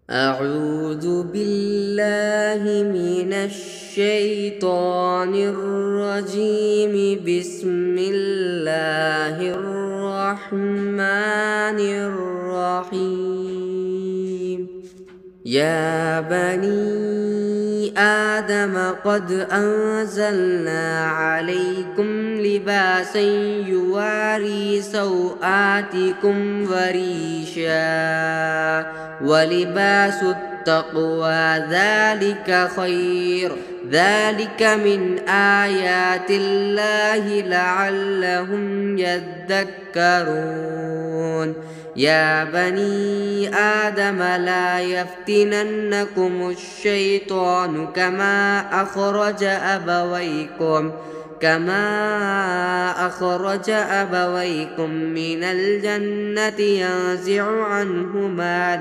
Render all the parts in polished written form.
أعوذ بالله من الشيطان الرجيم. بسم الله الرحمن الرحيم. يا بني آدم قد أنزلنا عليكم لباسا يواري سوآتكم وريشا ولباس التقوى ذلك خير. ذلك من آيات الله لعلهم يذكرون. يا بني آدم لا يفتننكم الشيطان كما أخرج أبويكم من الجنة ينزع عنهما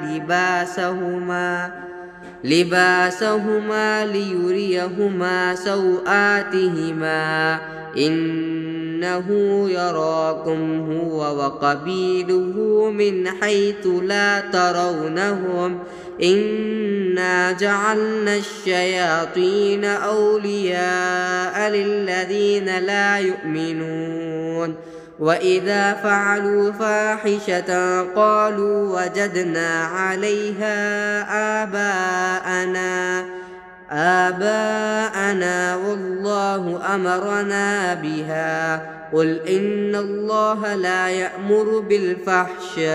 لباسهما ليريهما سوآتهما إنه يراكم هو وقبيله من حيث لا ترونهم إنا جعلنا الشياطين أولياء للذين لا يؤمنون. وإذا فعلوا فاحشة قالوا وجدنا عليها آباءنا والله أمرنا بها. قل إن الله لا يأمر بالفحشاء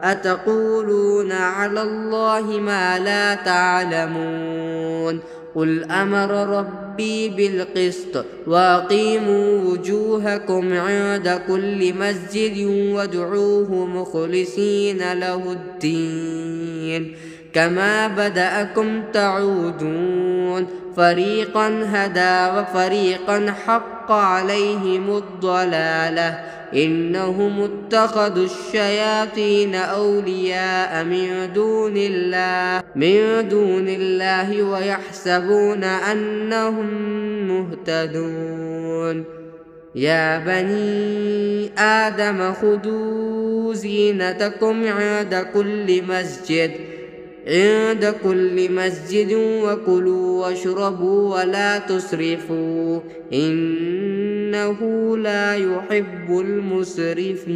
أتقولون على الله ما لا تعلمون. قل أمر ربي بالقسط وأقيموا وجوهكم عند كل مسجد وادعوه مخلصين له الدين كما بدأكم تعودون. فريقا هدى وفريقا حق عليهم الضلالة إنهم اتخذوا الشياطين أولياء من دون الله ويحسبون أنهم مهتدون. يا بني آدم خذوا زينتكم عند كل مسجد وكلوا واشربوا ولا تسرفوا إنه لا يحب المسرفين.